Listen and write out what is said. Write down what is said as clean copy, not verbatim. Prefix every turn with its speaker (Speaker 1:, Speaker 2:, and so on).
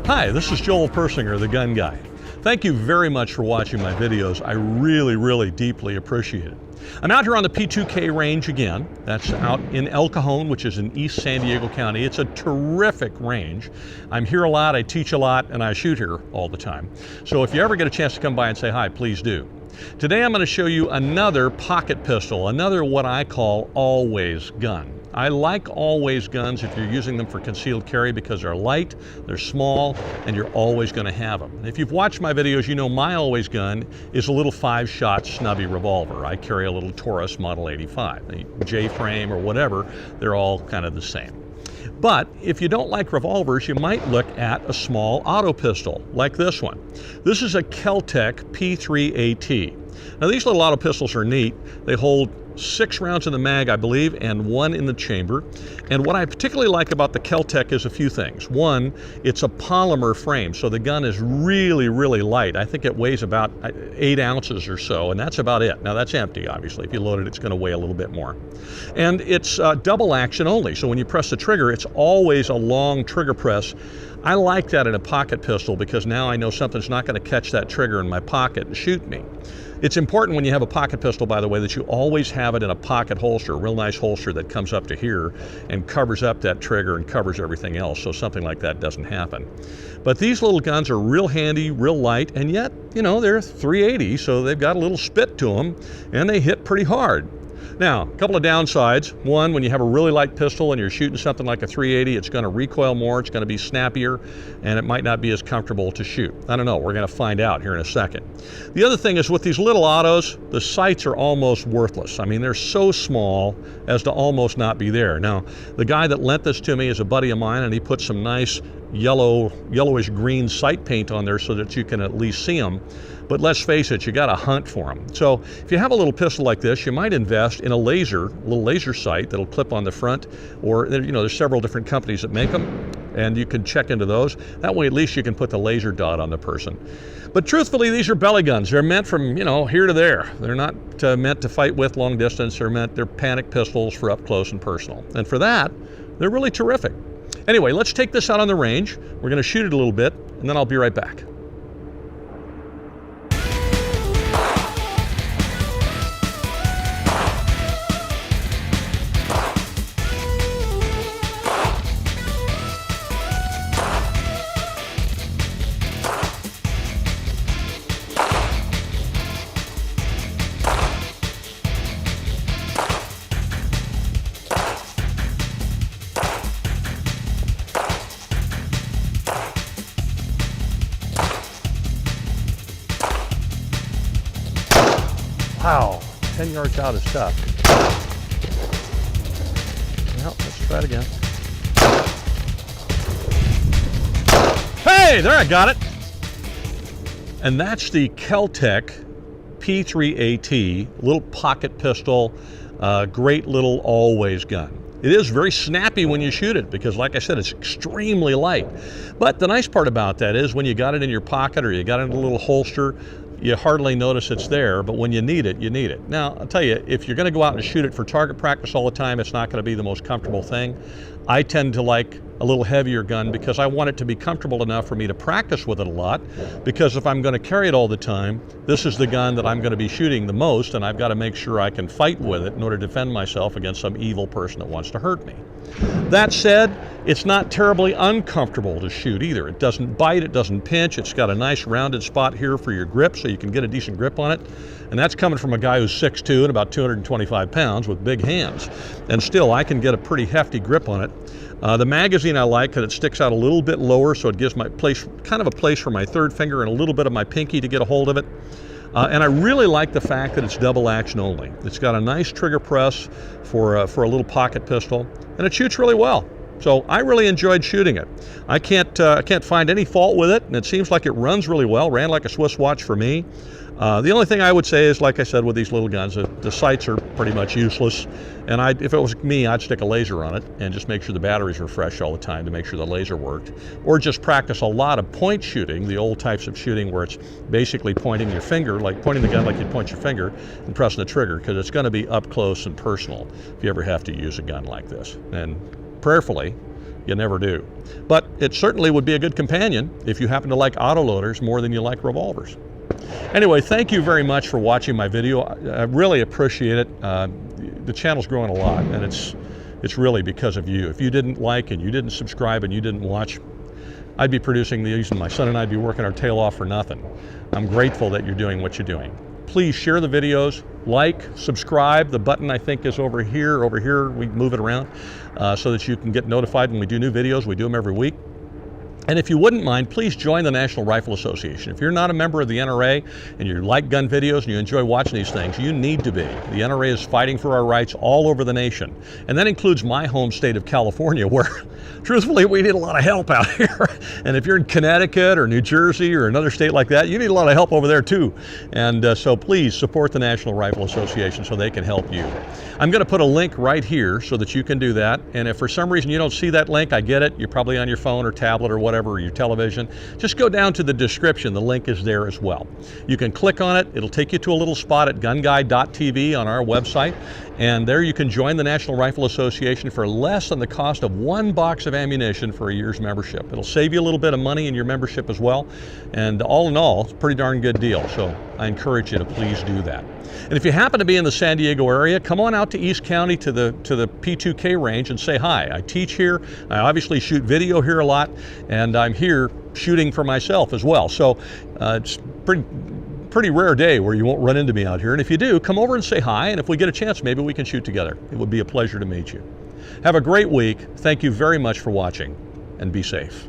Speaker 1: Hi, this is Joel Persinger, the Gun Guy. Thank you very much for watching my videos. I really deeply appreciate it. I'm out here on the P2K Range again. That's out in El Cajon, which is in East San Diego County. It's a terrific range. I'm here a lot, I teach a lot, and I shoot here all the time. So if you ever get a chance to come by and say hi, please do. Today I'm going to show you another pocket pistol, another what I call always gun. I like always guns if you're using them for concealed carry because they're light, they're small, and you're always going to have them. If you've watched my videos, you know my always gun is a little 5-shot snubby revolver. I carry a little Taurus Model 85. The J-frame or whatever, they're all kind of the same. But if you don't like revolvers, you might look at a small auto pistol like this one. This is a Kel Tec P3AT. Now these little auto pistols are neat. They hold 6 rounds in the mag, I believe, and 1 in the chamber. And what I particularly like about the Kel Tec is a few things. One, it's a polymer frame, so the gun is really light. I think it weighs about 8 ounces or so, and that's about it. Now that's empty, obviously. If you load it, it's going to weigh a little bit more. And it's double action only, so when you press the trigger, it's always a long trigger press. I like that in a pocket pistol because now I know something's not going to catch that trigger in my pocket and shoot me. It's important when you have a pocket pistol, by the way, that you always have it in a pocket holster, a real nice holster that comes up to here and covers up that trigger and covers everything else, so something like that doesn't happen. But these little guns are real handy, real light, and yet, you know, they're .380, so they've got a little spit to them, and they hit pretty hard. Now, a couple of downsides. One, when you have a really light pistol and you're shooting something like a .380, it's going to recoil more, it's going to be snappier, and it might not be as comfortable to shoot. I don't know, we're going to find out here in a second. The other thing is with these little autos, the sights are almost worthless. I mean, they're so small as to almost not be there. Now, the guy that lent this to me is a buddy of mine, and he put some nice yellowish green sight paint on there so that you can at least see them. But let's face it, you got to hunt for them. So if you have a little pistol like this, you might invest in a little laser sight that'll clip on the front, or you know, there's several different companies that make them, and you can check into those. That way at least you can put the laser dot on the person. But truthfully, these are belly guns. They're meant from, you know, here to there. They're not meant to fight with long distance. They're panic pistols for up close and personal. And for that, they're really terrific. Anyway, let's take this out on the range. We're going to shoot it a little bit, and then I'll be right back. Wow, 10 yards out is tough. Well, let's try it again. Hey, there, I got it. And that's the Kel Tec P3AT, little pocket pistol, great little always gun. It is very snappy when you shoot it because, like I said, it's extremely light. But the nice part about that is when you got it in your pocket or you got it in a little holster, you hardly notice it's there, but when you need it, you need it. Now, I'll tell you, if you're going to go out and shoot it for target practice all the time, it's not going to be the most comfortable thing. I tend to like a little heavier gun because I want it to be comfortable enough for me to practice with it a lot, because if I'm going to carry it all the time, this is the gun that I'm going to be shooting the most, and I've got to make sure I can fight with it in order to defend myself against some evil person that wants to hurt me. That said, it's not terribly uncomfortable to shoot either. It doesn't bite, it doesn't pinch, it's got a nice rounded spot here for your grip so you can get a decent grip on it. And that's coming from a guy who's 6'2" and about 225 pounds with big hands. And still, I can get a pretty hefty grip on it. The magazine I like because it sticks out a little bit lower, so it gives my place, kind of a place for my third finger and a little bit of my pinky to get a hold of it. And I really like the fact that it's double action only. It's got a nice trigger press for a little pocket pistol, and it shoots really well. So I really enjoyed shooting it. I can't find any fault with it, and it seems like it runs really well. Ran like a Swiss watch for me. The only thing I would say is, like I said, with these little guns, the sights are pretty much useless. And if it was me, I'd stick a laser on it and just make sure the batteries were fresh all the time to make sure the laser worked. Or just practice a lot of point shooting, the old types of shooting where it's basically pointing your finger, like pointing the gun like you'd point your finger and pressing the trigger, because it's going to be up close and personal if you ever have to use a gun like this. And prayerfully, You never do. But it certainly would be a good companion if you happen to like autoloaders more than you like revolvers. Anyway, thank you very much for watching my video. I really appreciate it. The channel's growing a lot, and it's really because of you. If you didn't like and you didn't subscribe and you didn't watch, I'd be producing these and my son and I'd be working our tail off for nothing. I'm grateful that you're doing what you're doing. Please share the videos, like, subscribe. The button I think is over here. We move it around so that you can get notified when we do new videos. We do them every week. And if you wouldn't mind, please join the National Rifle Association. If you're not a member of the NRA and you like gun videos and you enjoy watching these things, you need to be. The NRA is fighting for our rights all over the nation. And that includes my home state of California, where truthfully we need a lot of help out here. And if you're in Connecticut or New Jersey or another state like that, you need a lot of help over there too. And so please support the National Rifle Association so they can help you. I'm going to put a link right here so that you can do that. And if for some reason you don't see that link, I get it. You're probably on your phone or tablet or whatever, or your television. Just go down to the description. The link is there as well. You can click on it. It'll take you to a little spot at GunGuy.tv on our website. And there you can join the National Rifle Association for less than the cost of one box of ammunition for a year's membership. It'll save you a little bit of money in your membership as well. And all in all, it's a pretty darn good deal. So I encourage you to please do that. And if you happen to be in the San Diego area, come on out to East County to the P2K Range and say hi. I teach here. I obviously shoot video here a lot, and I'm here shooting for myself as well. So it's pretty rare day where you won't run into me out here. And if you do, come over and say hi, and if we get a chance, maybe we can shoot together. It would be a pleasure to meet you. Have a great week. Thank you very much for watching, and be safe.